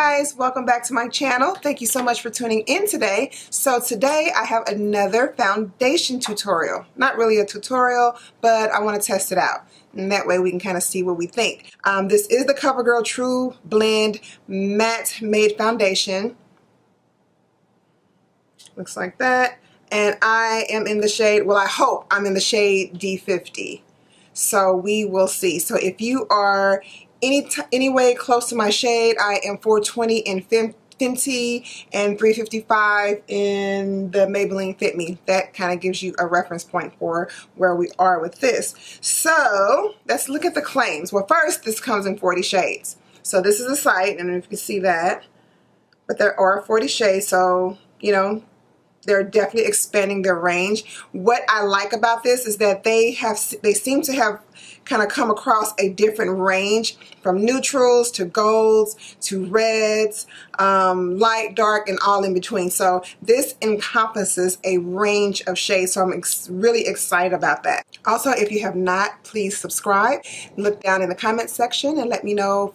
guys, welcome back to my channel. Thank you so much for tuning in today. So today I have another foundation tutorial. Not really a tutorial, but I want to test it out. And that way we can kind of see what we think. This is the Covergirl Trublend Matte Made Foundation. Looks like that. And I am in the shade, well, I hope I'm in the shade D50. So we will see. So if you are any way close to my shade, I am 420 in Fenty and 355 in the Maybelline Fit Me. That kind of gives you a reference point for where we are with this. So let's look at the claims. Well, first, this comes in 40 shades. So this is the site, and if you can see that, but there are 40 shades, so you know, they're definitely expanding their range. What I like about this is that they seem to have kind of come across a different range, from neutrals to golds to reds, light, dark, and all in between. So this encompasses a range of shades, so I'm really excited about that. Also, if you have not, please subscribe. Look down in the comment section and let me know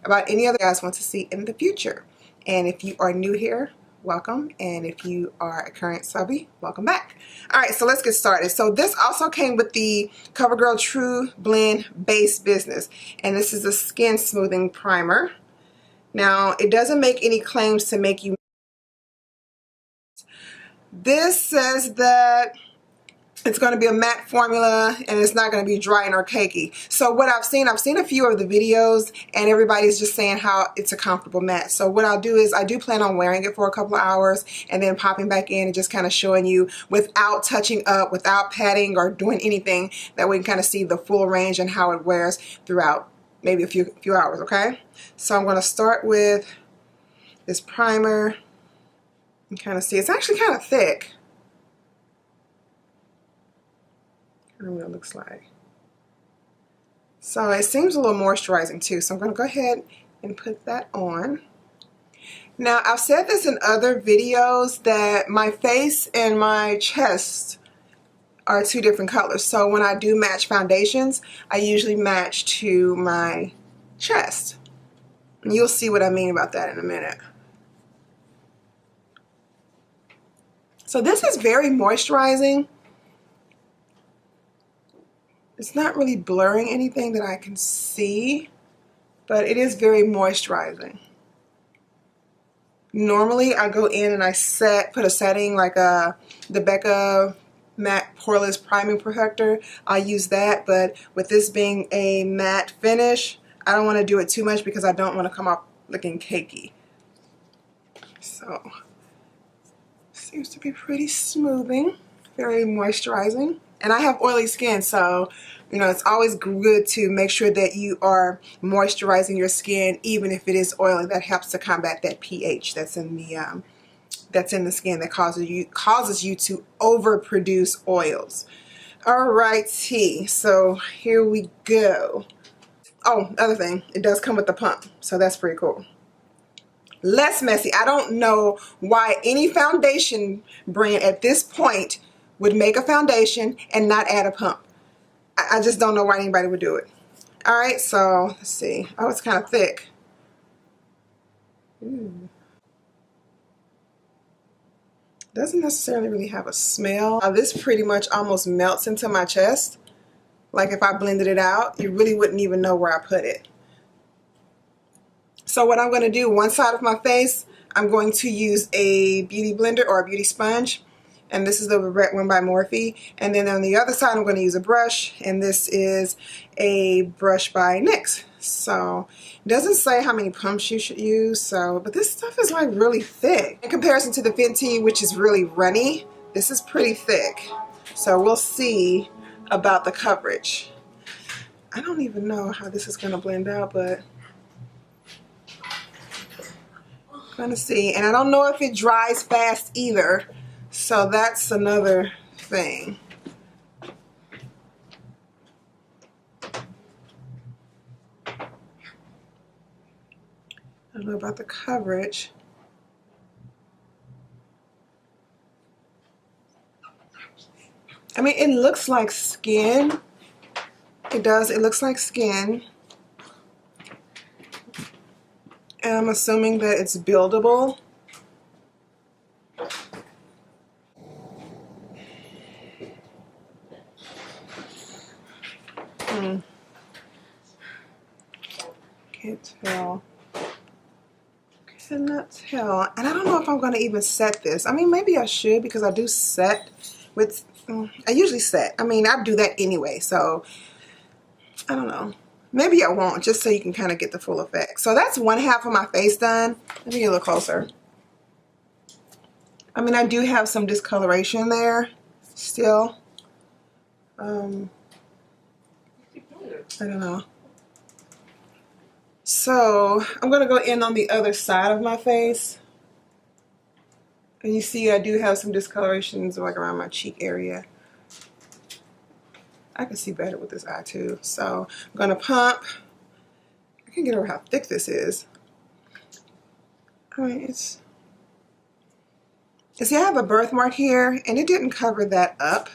about any other guys want to see in the future. And if you are new here, welcome, and if you are a current subby, welcome back. Alright, so let's get started. So this also came with the Covergirl Trublend Base Business, and this is a skin smoothing primer. Now, it doesn't make any claims to make you. This says that it's going to be a matte formula and it's not going to be dry or cakey. So what I've seen a few of the videos and everybody's just saying how it's a comfortable matte. So what I'll do is I do plan on wearing it for a couple of hours and then popping back in and just kind of showing you without touching up, without patting or doing anything, that we can kind of see the full range and how it wears throughout maybe a few hours, okay? So I'm going to start with this primer and kind of see. It's actually kind of thick. I don't know what it looks like. So it seems a little moisturizing too. So I'm going to go ahead and put that on. Now, I've said this in other videos that my face and my chest are two different colors. So when I do match foundations, I usually match to my chest. And you'll see what I mean about that in a minute. So this is very moisturizing. It's not really blurring anything that I can see, but it is very moisturizing. Normally I go in and I put a setting like the Becca Matte Poreless Priming Protector. I'll use that, but with this being a matte finish, I don't want to do it too much because I don't want to come off looking cakey. So, seems to be pretty smoothing, very moisturizing. And I have oily skin, so you know it's always good to make sure that you are moisturizing your skin, even if it is oily. That helps to combat that pH that's in the skin that causes you to overproduce oils. Alrighty, so here we go. Oh, other thing, it does come with the pump, so that's pretty cool. Less messy. I don't know why any foundation brand at this point would make a foundation and not add a pump. I just don't know why anybody would do it. Alright, so let's see. Oh, it's kind of thick. Ooh. Doesn't necessarily really have a smell. This pretty much almost melts into my chest. Like if I blended it out, you really wouldn't even know where I put it. So what I'm going to do, one side of my face, I'm going to use a beauty blender or a beauty sponge. And this is the red one by Morphe. And then on the other side, I'm going to use a brush. And this is a brush by NYX. So it doesn't say how many pumps you should use. But this stuff is like really thick. In comparison to the Fenty, which is really runny, this is pretty thick. So we'll see about the coverage. I don't even know how this is going to blend out, but I'm going to see. And I don't know if it dries fast either. So that's another thing. I don't know about the coverage. I mean, it looks like skin. It does. It looks like skin. And I'm assuming that it's buildable. Can't tell. Cannot tell. And I don't know if I'm going to even set this. I mean, maybe I should, because I do set with, I usually set. I mean, I do that anyway, so I don't know. Maybe I won't, just so you can kind of get the full effect. So that's one half of my face done. Let me get a little closer. I mean, I do have some discoloration there still. I don't know. So I'm going to go in on the other side of my face. And you see I do have some discolorations like around my cheek area. I can see better with this eye too. So I'm going to pump. I can get over how thick this is. I mean, see, I have a birthmark here and it didn't cover that up.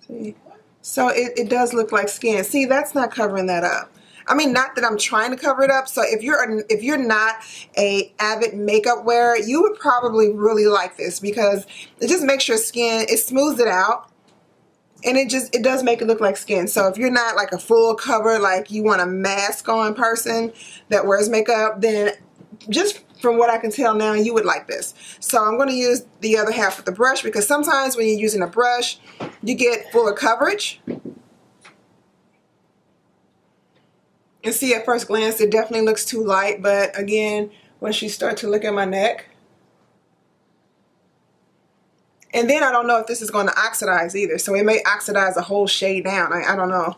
See? So it does look like skin. See, that's not covering that up. I mean, not that I'm trying to cover it up. So if you're not a avid makeup wearer, you would probably really like this, because it just makes your skin, it smooths it out, and it does make it look like skin. So if you're not like a full cover, like you want a mask on person that wears makeup, then just from what I can tell now, you would like this. So I'm going to use the other half with the brush, because sometimes when you're using a brush, you get fuller coverage. And see, at first glance, it definitely looks too light, but again, once you start to look at my neck, and then I don't know if this is going to oxidize either, so it may oxidize a whole shade down. I don't know.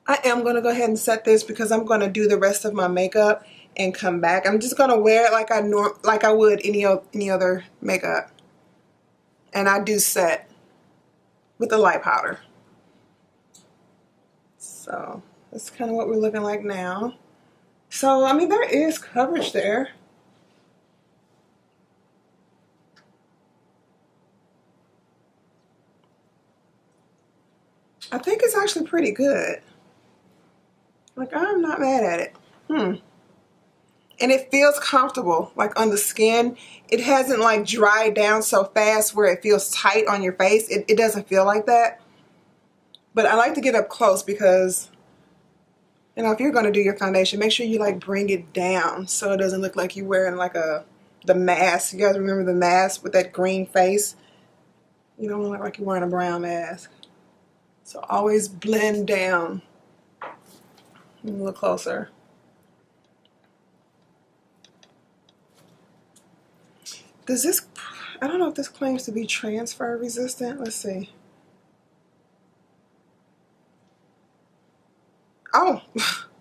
I am going to go ahead and set this, because I'm going to do the rest of my makeup and come back. I'm just going to wear it like I would any other makeup. And I do set with the light powder. So that's kind of what we're looking like now. So, I mean, there is coverage there. I think it's actually pretty good. Like, I'm not mad at it. And it feels comfortable, like on the skin. It hasn't like dried down so fast where it feels tight on your face. It doesn't feel like that. But I like to get up close, because, you know, if you're going to do your foundation, make sure you like bring it down so it doesn't look like you're wearing like the mask. You guys remember the mask with that green face? You don't look like you're wearing a brown mask. So always blend down. A little closer. Does this, I don't know if this claims to be transfer resistant. Let's see. Oh,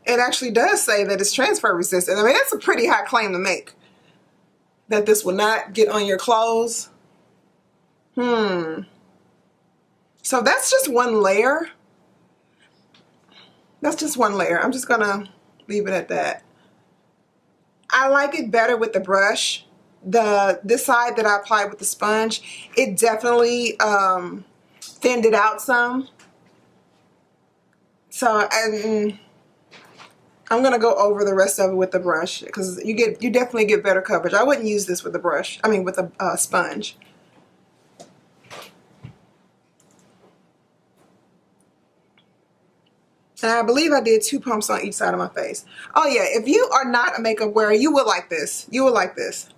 it actually does say that it's transfer resistant. I mean, that's a pretty high claim to make, that this will not get on your clothes. So that's just one layer. That's just one layer. I'm just gonna leave it at that. I like it better with the brush. This side that I applied with the sponge, it definitely thinned it out some. So I'm gonna go over the rest of it with the brush, because you definitely get better coverage. I wouldn't use this with the brush. I mean, with a sponge. And I believe I did 2 pumps on each side of my face. Oh yeah, if you are not a makeup wearer, you will like this. You will like this.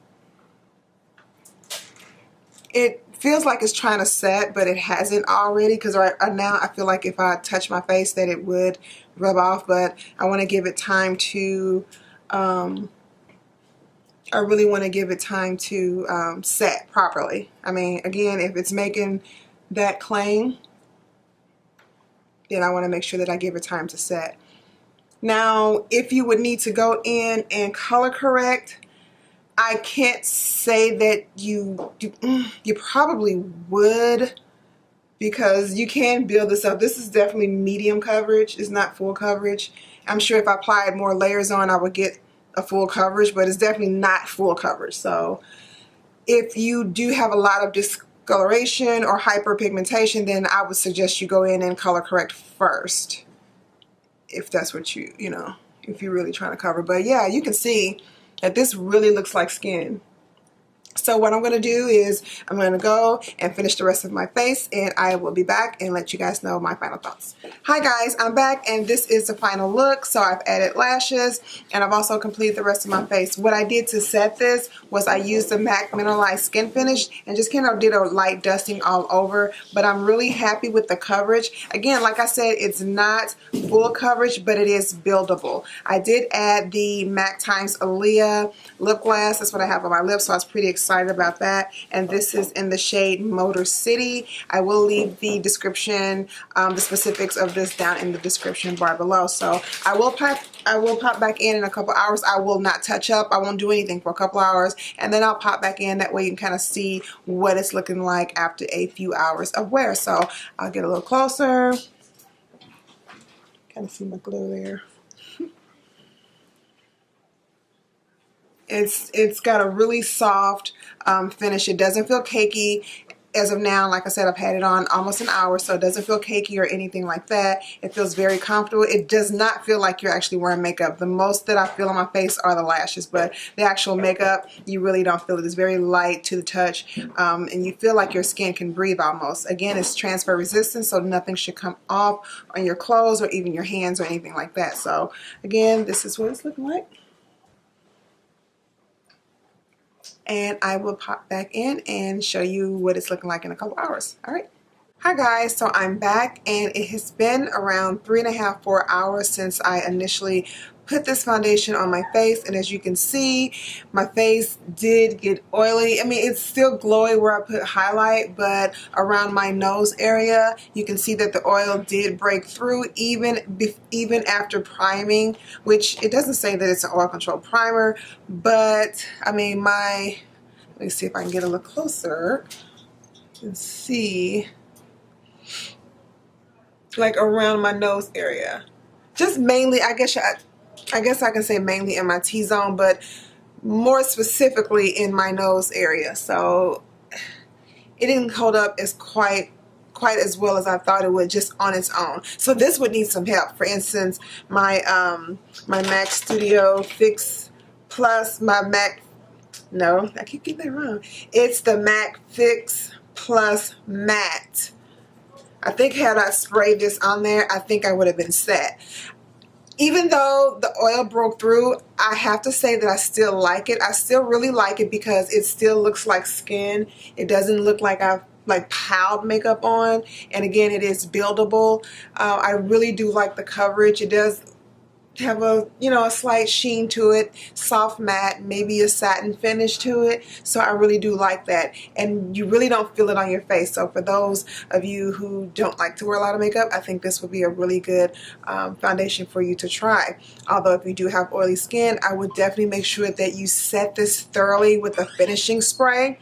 It feels like it's trying to set, but it hasn't already, because right now I feel like if I touch my face that it would rub off, but I want to give it time to, I really want to give it time to set properly. I mean, again, if it's making that claim, then I want to make sure that I give it time to set. Now, if you would need to go in and color correct, I can't say that you probably would, because you can build this up. This is definitely medium coverage. It's not full coverage. I'm sure if I applied more layers on, I would get a full coverage, but it's definitely not full coverage. So if you do have a lot of discoloration or hyperpigmentation, then I would suggest you go in and color correct first, if that's what you know, if you're really trying to cover. But yeah, you can see that this really looks like skin. So what I'm going to do is I'm going to go and finish the rest of my face, and I will be back and let you guys know my final thoughts. Hi guys, I'm back, and this is the final look. So I've added lashes, and I've also completed the rest of my face. What I did to set this was I used the MAC Mineralized Skin Finish and just kind of did a light dusting all over, but I'm really happy with the coverage. Again, like I said, it's not full coverage, but it is buildable. I did add the MAC times Aaliyah lip gloss. That's what I have on my lips, so I was pretty excited about that. And this is in the shade Motor City. I will leave the description, the specifics of this down in the description bar below. So I will pop back in a couple hours. I will not touch up. I won't do anything for a couple hours, and then I'll pop back in. That way you can kind of see what it's looking like after a few hours of wear. So I'll get a little closer. Kind of see my glow there. It's got a really soft finish. It doesn't feel cakey. As of now, like I said, I've had it on almost an hour, so it doesn't feel cakey or anything like that. It feels very comfortable. It does not feel like you're actually wearing makeup. The most that I feel on my face are the lashes, but the actual makeup, you really don't feel it. It's very light to the touch, and you feel like your skin can breathe almost. Again, it's transfer resistant, so nothing should come off on your clothes or even your hands or anything like that. So again, this is what it's looking like. And I will pop back in and show you what it's looking like in a couple hours. All right. Hi guys, so I'm back, and it has been around 3.5 to 4 hours since I initially put this foundation on my face, and as you can see, my face did get oily. I mean, it's still glowy where I put highlight, but around my nose area, you can see that the oil did break through even after priming, which it doesn't say that it's an oil control primer, but I mean, let me see if I can get a little closer and see, like around my nose area. Just mainly, I guess I can say mainly in my T-zone, but more specifically in my nose area. So it didn't hold up as quite as well as I thought it would just on its own. So this would need some help. For instance, my my MAC Studio Fix Plus, no, I keep getting that wrong. It's the MAC Fix Plus Matte. I think had I sprayed this on there, I think I would have been set. Even though the oil broke through, I have to say that I still like it. I still really like it because it still looks like skin. It doesn't look like I've piled makeup on. And again, it is buildable. I really do like the coverage. It does have a, you know, a slight sheen to it, soft matte, maybe a satin finish to it. So I really do like that, and you really don't feel it on your face. So for those of you who don't like to wear a lot of makeup, I think this would be a really good foundation for you to try. Although if you do have oily skin, I would definitely make sure that you set this thoroughly with a finishing spray,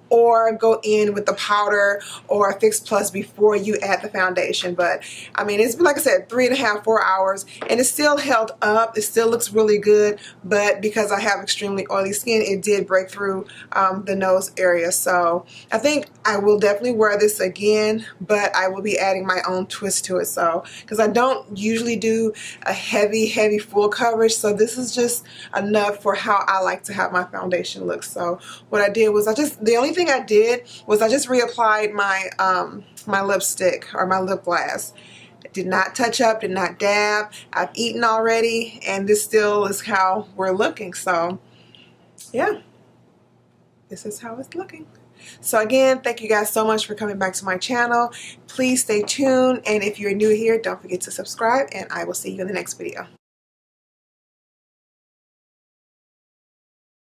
or go in with the powder or a Fix Plus before you add the foundation. But I mean, it's like I said, 3.5 to 4 hours, and it still held up. It still looks really good, but because I have extremely oily skin, it did break through the nose area. So I think I will definitely wear this again, but I will be adding my own twist to it. So because I don't usually do a heavy full coverage, so this is just enough for how I like to have my foundation look. So what I did was the only thing I did was I just reapplied my my lipstick or my lip gloss. Did not touch up, did not dab. I've eaten already, and this still is how we're looking. So yeah, this is how it's looking. So again, thank you guys so much for coming back to my channel. Please stay tuned, and if you're new here, don't forget to subscribe, and I will see you in the next video.